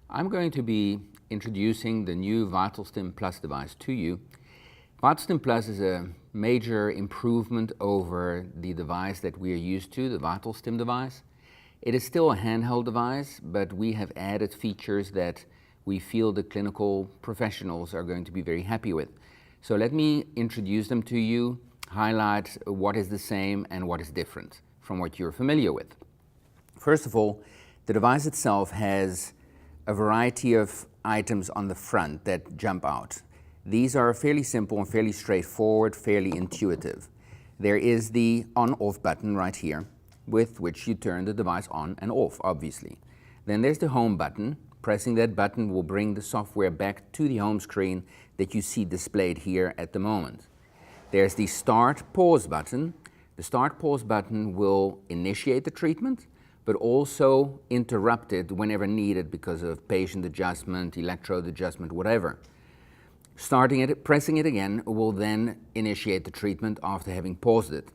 I'm going to be introducing the new VitalStim Plus device to you. VitalStim Plus is a major improvement over the device that we are used to, the VitalStim device. It is still a handheld device, but we have added features that we feel the clinical professionals are going to be very happy with. So let me introduce them to you, highlight what is the same and what is different from what you're familiar with. First of all, the device itself has a variety of items on the front that jump out. These are fairly simple and fairly straightforward, fairly intuitive. There is the on-off button right here, with which you turn the device on and off, obviously. Then there's the home button. Pressing that button will bring the software back to the home screen that you see displayed here at the moment. There's the start-pause button. The start-pause button will initiate the treatment, but also interrupt it whenever needed because of patient adjustment, electrode adjustment, whatever. Pressing it again will then initiate the treatment after having paused it.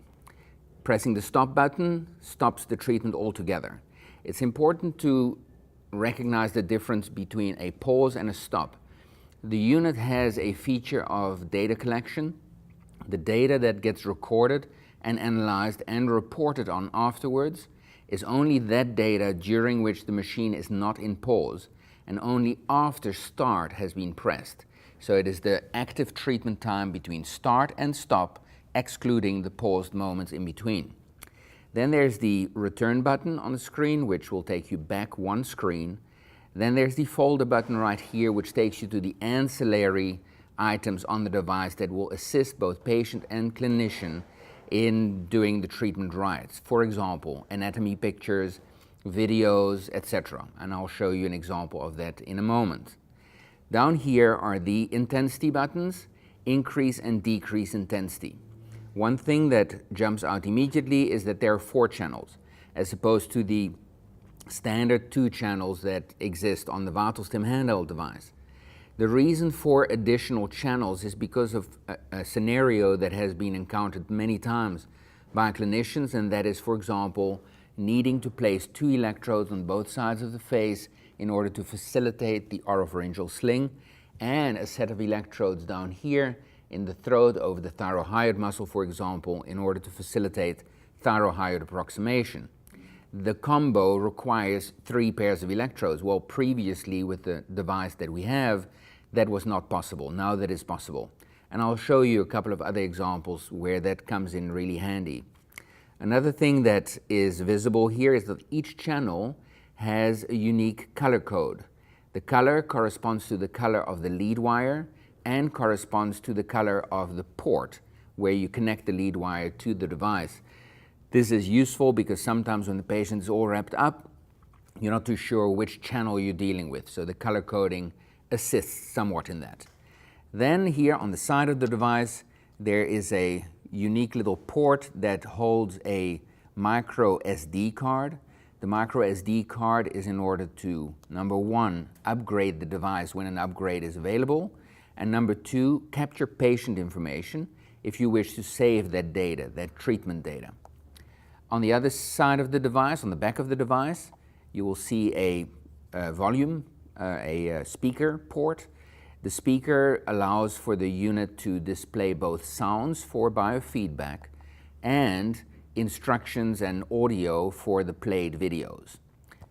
Pressing the stop button stops the treatment altogether. It's important to recognize the difference between a pause and a stop. The unit has a feature of data collection. The data that gets recorded and analyzed and reported on afterwards is only that data during which the machine is not in pause and only after start has been pressed. So it is the active treatment time between start and stop, excluding the paused moments in between. Then there's the return button on the screen, which will take you back one screen. Then there's the folder button right here, which takes you to the ancillary items on the device that will assist both patient and clinician in doing the treatment right. For example, anatomy pictures, videos, etc. And I'll show you an example of that in a moment. Down here are the intensity buttons, increase and decrease intensity. One thing that jumps out immediately is that there are 4 channels, as opposed to the standard 2 channels that exist on the VitalStim handheld device. The reason for additional channels is because of a scenario that has been encountered many times by clinicians, and that is, for example, needing to place 2 electrodes on both sides of the face in order to facilitate the oropharyngeal sling, and a set of electrodes down here in the throat over the thyrohyoid muscle, for example, in order to facilitate thyrohyoid approximation. The combo requires 3 pairs of electrodes. Well, previously with the device that we have, that was not possible. Now that is possible. And I'll show you a couple of other examples where that comes in really handy. Another thing that is visible here is that each channel has a unique color code. The color corresponds to the color of the lead wire and corresponds to the color of the port where you connect the lead wire to the device. This is useful because sometimes when the patient is all wrapped up, you're not too sure which channel you're dealing with, so the color coding assists somewhat in that. Then here on the side of the device, there is a unique little port that holds a micro SD card. The micro SD card is in order to, number 1, upgrade the device when an upgrade is available, and number 2, capture patient information if you wish to save that data, that treatment data. On the other side of the device, on the back of the device, you will see a speaker port. The speaker allows for the unit to display both sounds for biofeedback and instructions and audio for the played videos.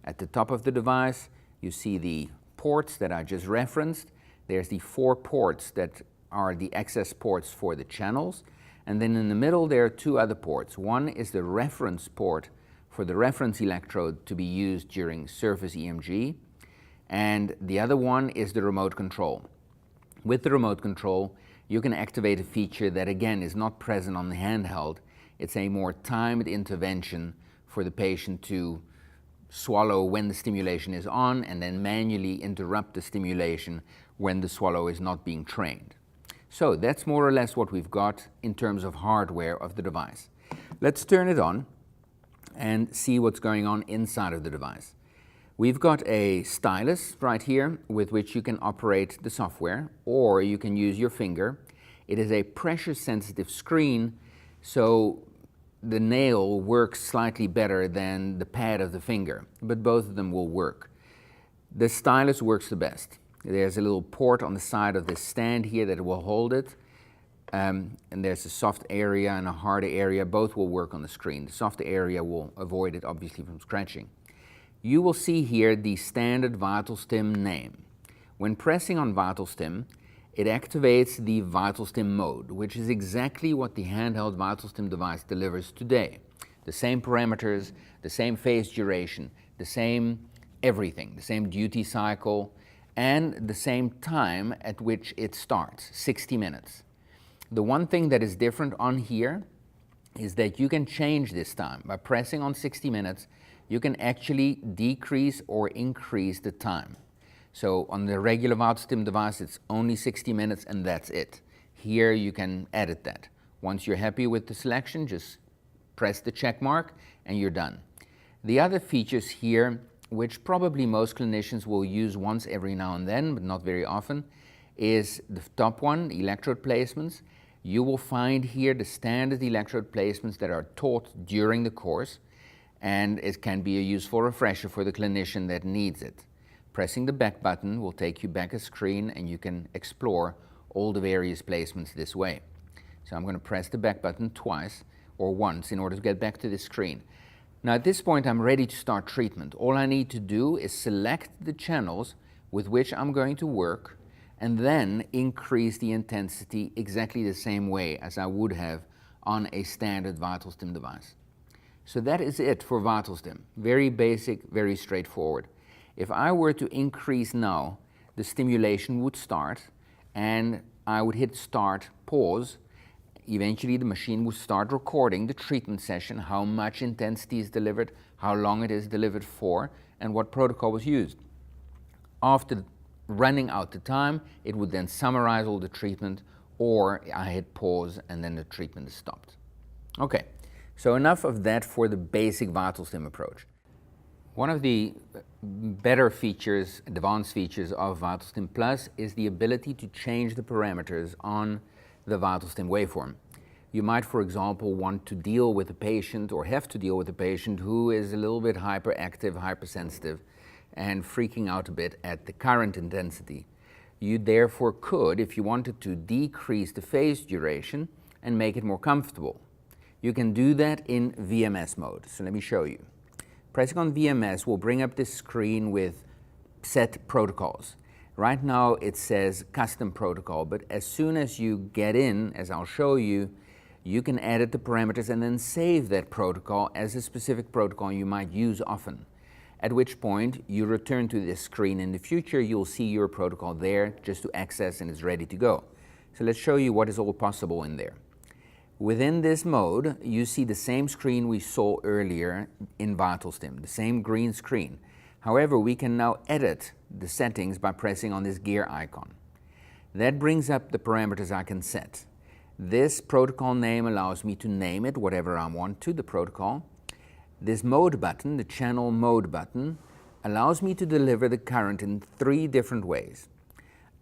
At the top of the device, you see the ports that I just referenced. There's the 4 ports that are the access ports for the channels. And then in the middle, there are 2 other ports. One is the reference port for the reference electrode to be used during surface EMG. And the other one is the remote control. With the remote control, you can activate a feature that again is not present on the handheld. It's a more timed intervention for the patient to swallow when the stimulation is on and then manually interrupt the stimulation when the swallow is not being trained. So that's more or less what we've got in terms of hardware of the device. Let's turn it on and see what's going on inside of the device. We've got a stylus right here with which you can operate the software, or you can use your finger. It is a pressure sensitive screen, so the nail works slightly better than the pad of the finger, but both of them will work. The stylus works the best. There's a little port on the side of this stand here that will hold it. And there's a soft area and a hard area. Both will work on the screen. The soft area will avoid it, obviously, from scratching. You will see here the standard VitalStim name. When pressing on VitalStim, it activates the VitalStim mode, which is exactly what the handheld VitalStim device delivers today. The same parameters, the same phase duration, the same everything, the same duty cycle, and the same time at which it starts, 60 minutes. The one thing that is different on here is that you can change this time. By pressing on 60 minutes, you can actually decrease or increase the time. So on the regular VitalStim device, it's only 60 minutes and that's it. Here you can edit that. Once you're happy with the selection, just press the check mark and you're done. The other features here, which probably most clinicians will use once every now and then, but not very often, is the top one, electrode placements. You will find here the standard electrode placements that are taught during the course, and it can be a useful refresher for the clinician that needs it. Pressing the back button will take you back a screen and you can explore all the various placements this way. So I'm going to press the back button twice or once in order to get back to the screen. Now at this point I'm ready to start treatment. All I need to do is select the channels with which I'm going to work and then increase the intensity exactly the same way as I would have on a standard VitalStim device. So that is it for VitalStim. Very basic, very straightforward. If I were to increase now, the stimulation would start and I would hit start, pause. Eventually the machine would start recording the treatment session, how much intensity is delivered, how long it is delivered for, and what protocol was used. After running out the time, it would then summarize all the treatment, or I hit pause and then the treatment is stopped. Okay, so enough of that for the basic VitalStim approach. One of the better features, advanced features of VitalStim Plus is the ability to change the parameters on the VitalStim waveform. You might, for example, want to deal with a patient or have to deal with a patient who is a little bit hyperactive, hypersensitive, and freaking out a bit at the current intensity. You therefore could, if you wanted to, decrease the phase duration and make it more comfortable. You can do that in VMS mode. So let me show you. Pressing on VMS will bring up this screen with set protocols. Right now it says custom protocol, but as soon as you get in, as I'll show you, you can edit the parameters and then save that protocol as a specific protocol you might use often. At which point you return to this screen in the future, you'll see your protocol there just to access and it's ready to go. So let's show you what is all possible in there. Within this mode, you see the same screen we saw earlier in VitalStim, the same green screen. However, we can now edit the settings by pressing on this gear icon. That brings up the parameters I can set. This protocol name allows me to name it whatever I want to, the protocol. This mode button, the channel mode button, allows me to deliver the current in 3 different ways.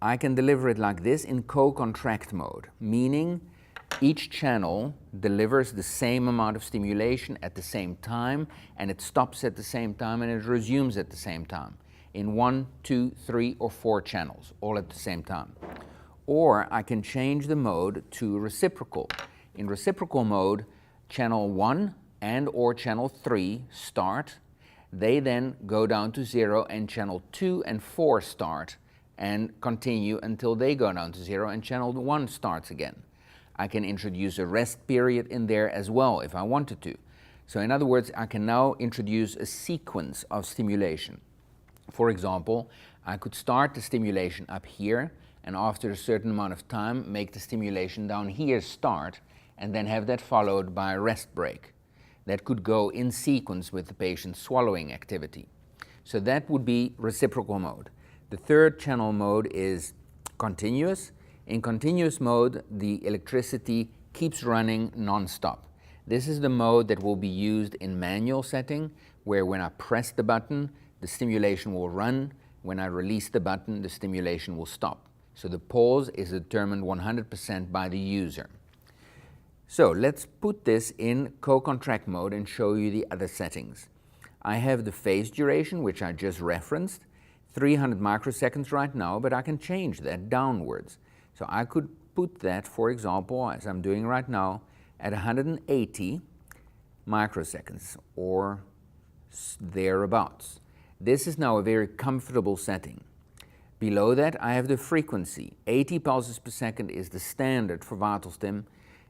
I can deliver it like this in co-contract mode, meaning each channel delivers the same amount of stimulation at the same time, and it stops at the same time, and it resumes at the same time in 1, 2, 3, or 4 channels, all at the same time. Or I can change the mode to reciprocal. In reciprocal mode, channel 1 and or channel 3 start. They then go down to 0, and channel 2 and 4 start and continue until they go down to 0, and channel 1 starts again. I can introduce a rest period in there as well if I wanted to. So in other words, I can now introduce a sequence of stimulation. For example, I could start the stimulation up here, and after a certain amount of time make the stimulation down here start, and then have that followed by a rest break. That could go in sequence with the patient's swallowing activity. So that would be reciprocal mode. The third channel mode is continuous. In continuous mode, the electricity keeps running non-stop. This is the mode that will be used in manual setting, where when I press the button, the stimulation will run. When I release the button, the stimulation will stop. So the pause is determined 100% by the user. So let's put this in co-contract mode and show you the other settings. I have the phase duration, which I just referenced. 300 microseconds right now, but I can change that downwards. So I could put that, for example, as I'm doing right now, at 180 microseconds or thereabouts. This is now a very comfortable setting. Below that, I have the frequency. 80 pulses per second is the standard for VitalStim.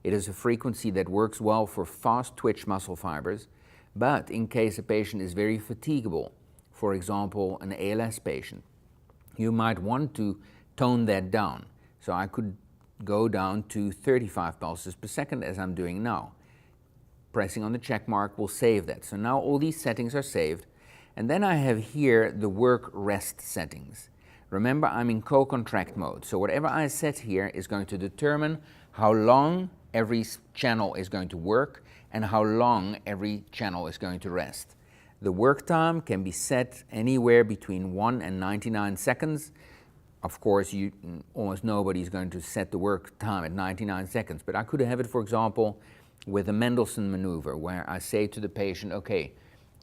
It is a frequency that works well for fast twitch muscle fibers, but in case a patient is very fatigable, for example, an ALS patient, you might want to tone that down. So I could go down to 35 pulses per second as I'm doing now. Pressing on the check mark will save that. So now all these settings are saved. And then I have here the work rest settings. Remember, I'm in co-contract mode. So whatever I set here is going to determine how long every channel is going to work and how long every channel is going to rest. The work time can be set anywhere between 1 and 99 seconds. Of course, almost nobody is going to set the work time at 99 seconds, but I could have it, for example, with a Mendelssohn maneuver, where I say to the patient, okay,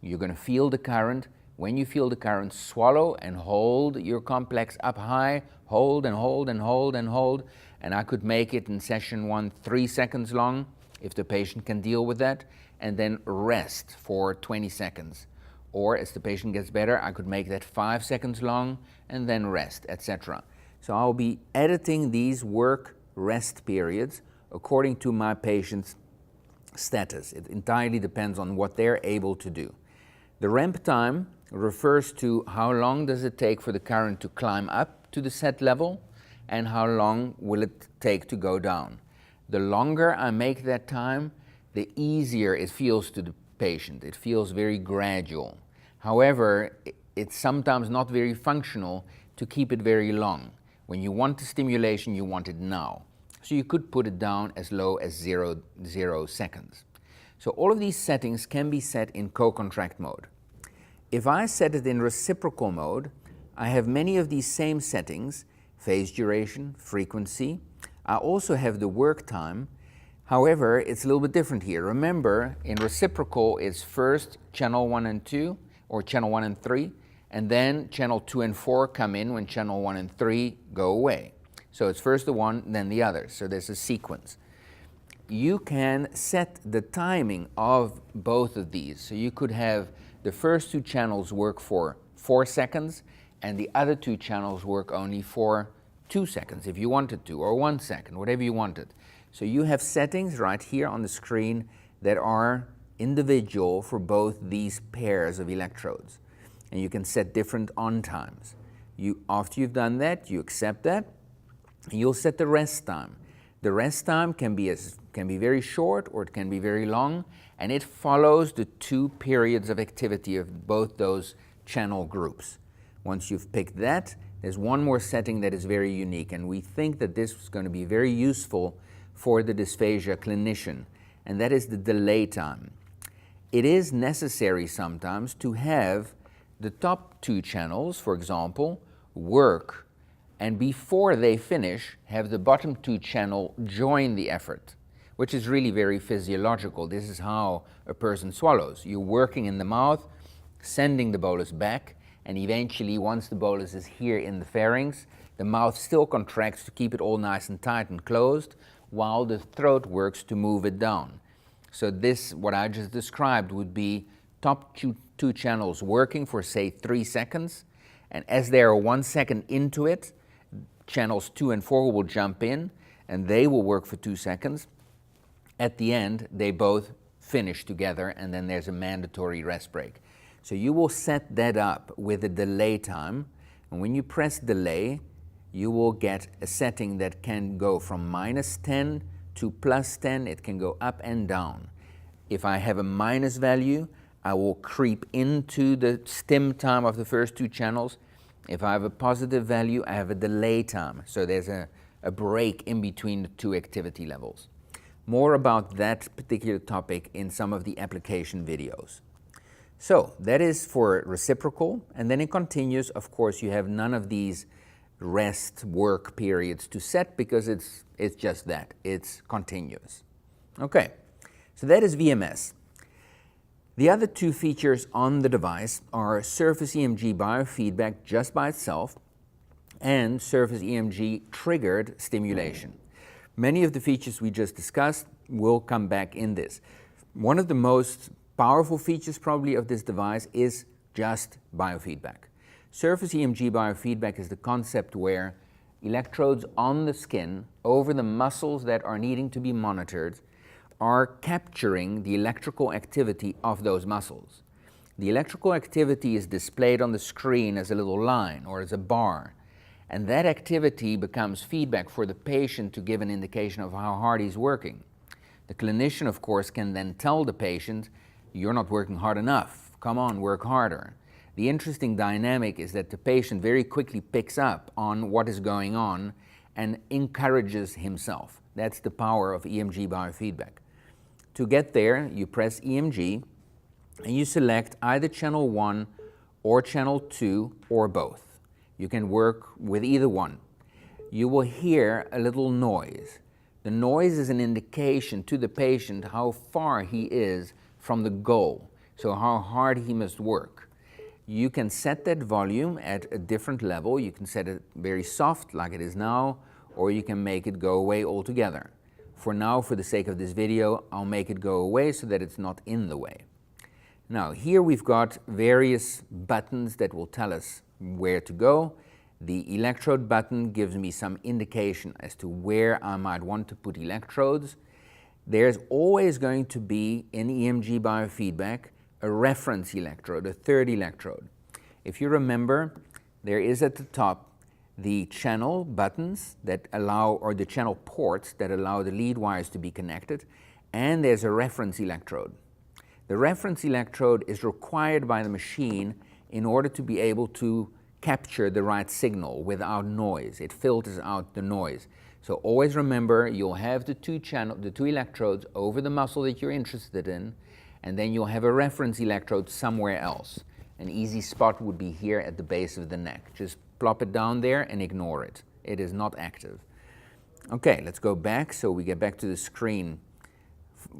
you're going to feel the current. When you feel the current, swallow and hold your complex up high, hold and hold and hold and hold, and I could make it in session 1 3 seconds long, if the patient can deal with that, and then rest for 20 seconds. Or as the patient gets better, I could make that 5 seconds long and then rest, etc. So I'll be editing these work rest periods according to my patient's status. It entirely depends on what they're able to do. The ramp time refers to how long does it take for the current to climb up to the set level and how long will it take to go down. The longer I make that time, the easier it feels to the patient. It feels very gradual. However, it's sometimes not very functional to keep it very long. When you want the stimulation, you want it now. So you could put it down as low as 0 seconds. So all of these settings can be set in co-contract mode. If I set it in reciprocal mode, I have many of these same settings: phase duration, frequency. I also have the work time. However, it's a little bit different here. Remember, in reciprocal, it's first channel 1 and 2, or channel 1 and 3, and then channel 2 and 4 come in when channel 1 and 3 go away. So it's first the one, then the other. So there's a sequence. You can set the timing of both of these. So you could have the first 2 channels work for 4 seconds, and the other 2 channels work only for 2 seconds if you wanted to, or 1 second, whatever you wanted. So you have settings right here on the screen that are individual for both these pairs of electrodes. And you can set different on times. After you've done that, you accept that, and you'll set the rest time. The rest time can be very short or it can be very long, and it follows the 2 periods of activity of both those channel groups. Once you've picked that, there's one more setting that is very unique, and we think that this is going to be very useful for the dysphagia clinician, and that is the delay time. It is necessary sometimes to have the top 2 channels, for example, work, and before they finish, have the bottom 2 channel join the effort, which is really very physiological. This is how a person swallows. You're working in the mouth, sending the bolus back, and eventually, once the bolus is here in the pharynx, the mouth still contracts to keep it all nice and tight and closed, while the throat works to move it down. So this, what I just described, would be top 2 channels working for, say, 3 seconds, and as they are 1 second into it, channels 2 and 4 will jump in, and they will work for 2 seconds. At the end, they both finish together, and then there's a mandatory rest break. So you will set that up with a delay time, and when you press delay, you will get a setting that can go from -10 to +10. It can go up and down. If I have a minus value, I will creep into the stim time of the first 2 channels. If I have a positive value, I have a delay time. So there's a break in between the 2 activity levels. More about that particular topic in some of the application videos. So that is for reciprocal, and then in continuous, of course, you have none of these rest work periods to set because it's just that, it's continuous. Okay, so that is VMS. The other two features on the device are surface EMG biofeedback just by itself and surface EMG triggered stimulation. Many of the features we just discussed will come back in this. One of the most powerful features probably of this device is just biofeedback. Surface EMG biofeedback is the concept where electrodes on the skin over the muscles that are needing to be monitored are capturing the electrical activity of those muscles. The electrical activity is displayed on the screen as a little line or as a bar, and that activity becomes feedback for the patient to give an indication of how hard he's working. The clinician, of course, can then tell the patient, "You're not working hard enough, come on, work harder." The interesting dynamic is that the patient very quickly picks up on what is going on and encourages himself. That's the power of EMG biofeedback. To get there, you press EMG and you select either channel 1 or channel 2 or both. You can work with either one. You will hear a little noise. The noise is an indication to the patient how far he is from the goal, so how hard he must work. You can set that volume at a different level. You can set it very soft like it is now, or you can make it go away altogether. For now, for the sake of this video, I'll make it go away so that it's not in the way. Now, here we've got various buttons that will tell us where to go. The electrode button gives me some indication as to where I might want to put electrodes. There's always going to be, in EMG biofeedback, a reference electrode, a third electrode. If you remember, there is at the top the channel buttons that allow, or the channel ports that allow the lead wires to be connected, and there's a reference electrode. The reference electrode is required by the machine in order to be able to capture the right signal without noise. It filters out the noise. So always remember, you'll have the two electrodes over the muscle that you're interested in, and then you'll have a reference electrode somewhere else. An easy spot would be here at the base of the neck. Just plop it down there and ignore it. It is not active. Okay, let's go back so we get back to the screen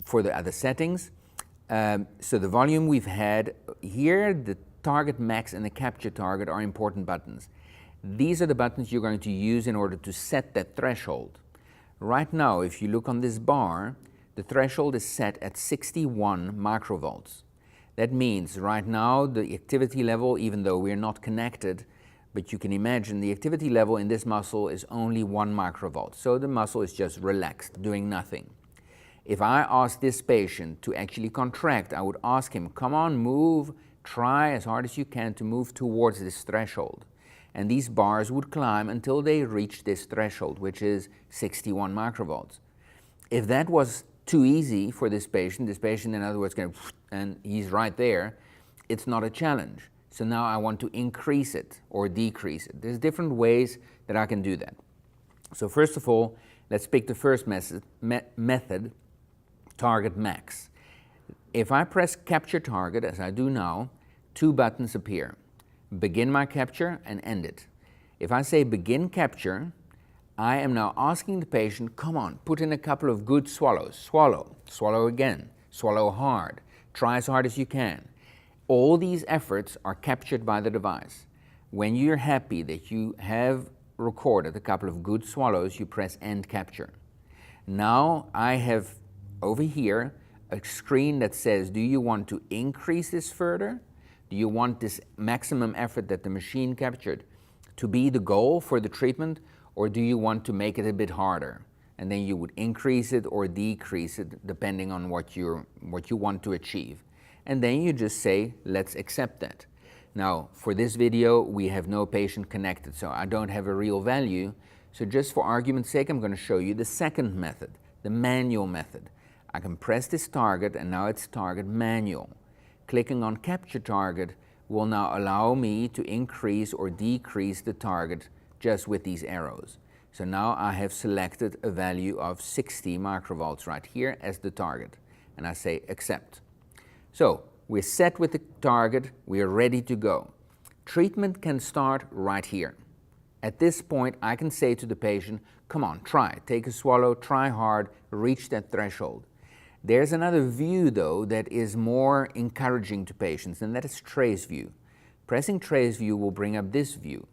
for the other settings. So the volume we've had here, the target max and the capture target are important buttons. These are the buttons you're going to use in order to set that threshold. Right now, if you look on this bar, the threshold is set at 61 microvolts. That means right now the activity level, even though we're not connected, but you can imagine the activity level in this muscle is only 1 microvolt. So the muscle is just relaxed, doing nothing. If I ask this patient to actually contract, I would ask him, come on, move, try as hard as you can to move towards this threshold. And these bars would climb until they reach this threshold, which is 61 microvolts. If that was too easy for this patient in other words, and he's right there, it's not a challenge. So now I want to increase it or decrease it. There's different ways that I can do that. So first of all, let's pick the first method, target max. If I press capture target, as I do now, 2 buttons appear. Begin my capture and end it. If I say begin capture, I am now asking the patient, come on, put in a couple of good swallows. Swallow, swallow again, swallow hard, try as hard as you can. All these efforts are captured by the device. When you're happy that you have recorded a couple of good swallows, you press end capture. Now I have over here a screen that says, do you want to increase this further? Do you want this maximum effort that the machine captured to be the goal for the treatment, or do you want to make it a bit harder? And then you would increase it or decrease it depending on what you want to achieve. And then you just say, let's accept that. Now, for this video, we have no patient connected, so I don't have a real value. So just for argument's sake, I'm going to show you the second method, the manual method. I can press this target, and now it's target manual. Clicking on capture target will now allow me to increase or decrease the target just with these arrows. So now I have selected a value of 60 microvolts right here as the target, and I say accept. So we're set with the target, we are ready to go. Treatment can start right here. At this point, I can say to the patient, come on, try, take a swallow, try hard, reach that threshold. There's another view, though, that is more encouraging to patients, and that is trace view. Pressing trace view will bring up this view.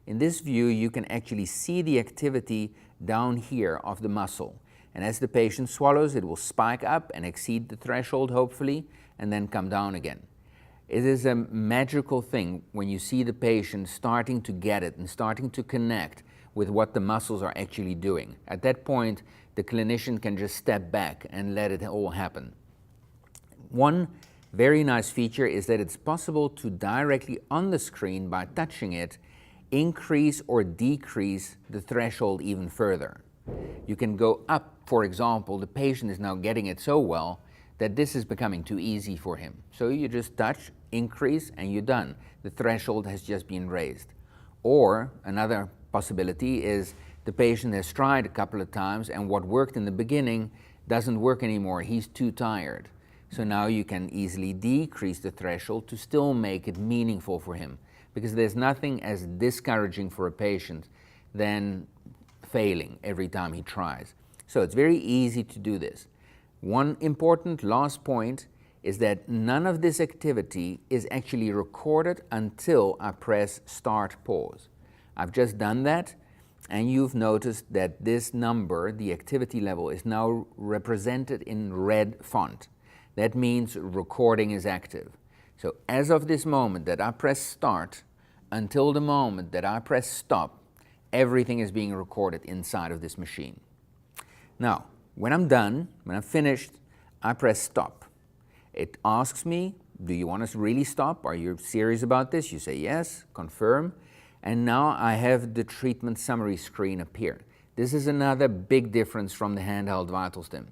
In this view, you can actually see the activity down here of the muscle. And as the patient swallows, it will spike up and exceed the threshold, hopefully, and then come down again. It is a magical thing when you see the patient starting to get it and starting to connect with what the muscles are actually doing. At that point, the clinician can just step back and let it all happen. One very nice feature is that it's possible to directly on the screen, by touching it, increase or decrease the threshold even further. You can go up, for example, the patient is now getting it so well that this is becoming too easy for him. So you just touch, increase, and you're done. The threshold has just been raised. Or another possibility is the patient has tried a couple of times and what worked in the beginning doesn't work anymore. He's too tired. So now you can easily decrease the threshold to still make it meaningful for him, because there's nothing as discouraging for a patient than failing every time he tries. So it's very easy to do this. One important last point is that none of this activity is actually recorded until I press start pause. I've just done that, and you've noticed that this number, the activity level, is now represented in red font. That means recording is active. So as of this moment that I press start until the moment that I press stop, everything is being recorded inside of this machine. Now, when I'm done, when I'm finished, I press stop. It asks me, do you want us to really stop? Are you serious about this? You say yes, confirm. And now I have the treatment summary screen appear. This is another big difference from the handheld VitalStim.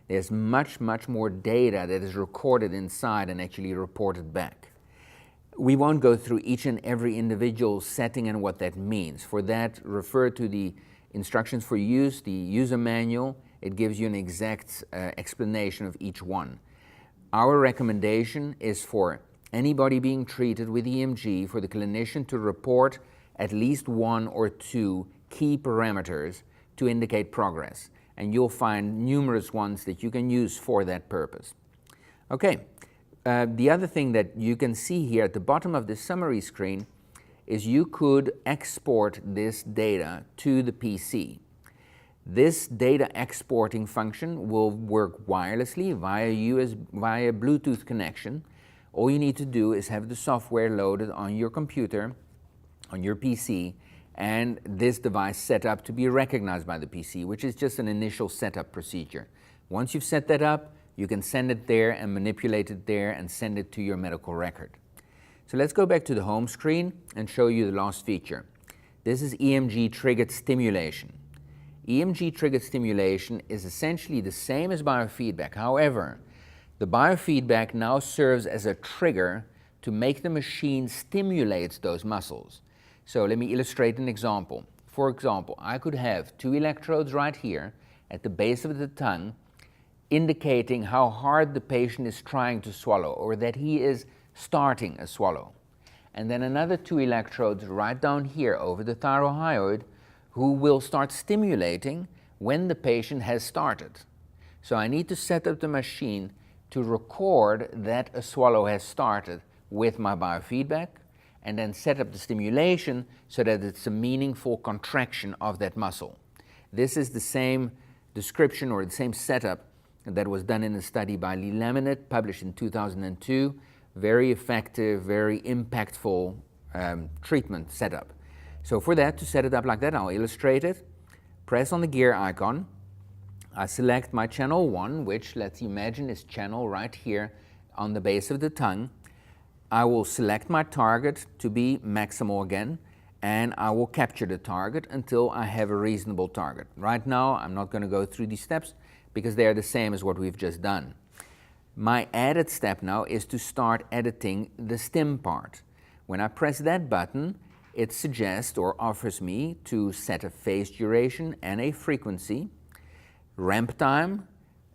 There's much, much more data that is recorded inside and actually reported back. We won't go through each and every individual setting and what that means. For that, refer to the instructions for use, the user manual. It gives you an exact explanation of each one. Our recommendation is for anybody being treated with EMG, for the clinician to report at least 1 or 2 key parameters to indicate progress. And you'll find numerous ones that you can use for that purpose. Okay, the other thing that you can see here at the bottom of the summary screen is you could export this data to the PC. This data exporting function will work wirelessly via Bluetooth connection. All you need to do is have the software loaded on your computer, on your PC, and this device set up to be recognized by the PC, which is just an initial setup procedure. Once you've set that up, you can send it there and manipulate it there and send it to your medical record. So let's go back to the home screen and show you the last feature. This is EMG triggered stimulation. EMG triggered stimulation is essentially the same as biofeedback. However, the biofeedback now serves as a trigger to make the machine stimulate those muscles. So let me illustrate an example. For example, I could have 2 electrodes right here at the base of the tongue indicating how hard the patient is trying to swallow or that he is starting a swallow. And then another 2 electrodes right down here over the thyroid who will start stimulating when the patient has started. So I need to set up the machine to record that a swallow has started with my biofeedback, and then set up the stimulation so that it's a meaningful contraction of that muscle. This is the same description or the same setup that was done in a study by Lee Laminate, published in 2002. Very effective, very impactful treatment setup. So for that, to set it up like that, I'll illustrate it. Press on the gear icon. I select my channel 1, which, let's imagine, is channel right here on the base of the tongue. I will select my target to be maximal again, and I will capture the target until I have a reasonable target. Right now, I'm not going to go through these steps because they are the same as what we've just done. My added step now is to start editing the stim part. When I press that button, it suggests or offers me to set a phase duration and a frequency, ramp time,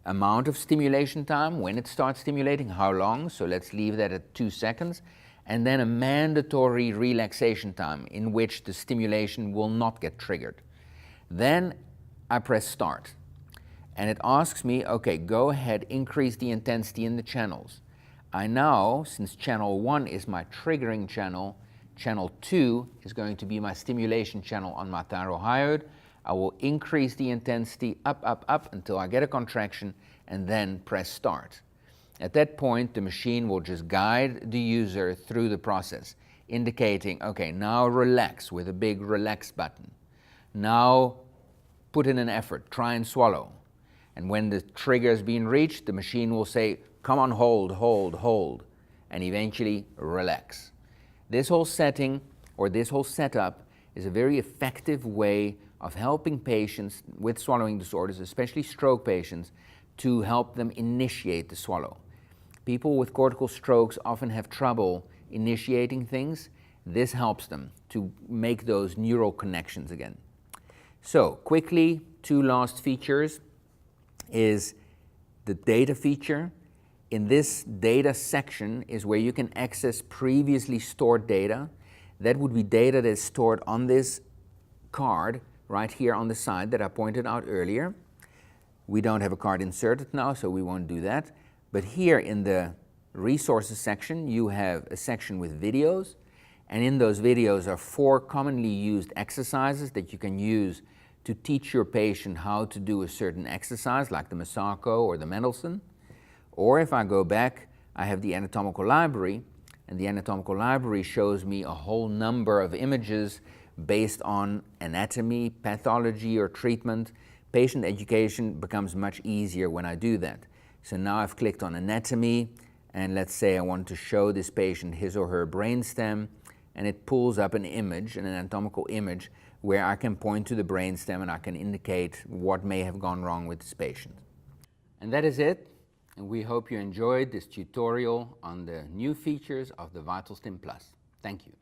amount of stimulation time, when it starts stimulating, how long, so let's leave that at 2 seconds, and then a mandatory relaxation time in which the stimulation will not get triggered. Then I press start. and it asks me, okay, go ahead, increase the intensity in the channels. I now, since channel 1 is my triggering channel, channel 2 is going to be my stimulation channel on my thyrohyoid. I will increase the intensity up until I get a contraction and then press start. At that point, the machine will just guide the user through the process, indicating, okay, now relax with a big relax button. Now put in an effort, try and swallow. And when the trigger has been reached, the machine will say, come on, hold, hold, hold, and eventually relax. This whole setting, or this whole setup, is a very effective way of helping patients with swallowing disorders, especially stroke patients, to help them initiate the swallow. People with cortical strokes often have trouble initiating things. This helps them to make those neural connections again. So quickly, 2 last features is the data feature. In this data section is where you can access previously stored data. That would be data that is stored on this card right here on the side that I pointed out earlier. We don't have a card inserted now, so we won't do that. But here in the resources section, you have a section with videos, and in those videos are 4 commonly used exercises that you can use to teach your patient how to do a certain exercise, like the Masako or the Mendelssohn. Or if I go back, I have the anatomical library, and the anatomical library shows me a whole number of images based on anatomy, pathology, or treatment. Patient education becomes much easier when I do that. So now I've clicked on anatomy, and let's say I want to show this patient his or her brainstem, and it pulls up an image, an anatomical image, where I can point to the brainstem and I can indicate what may have gone wrong with this patient. And that is it. And we hope you enjoyed this tutorial on the new features of the VitalStim Plus. Thank you.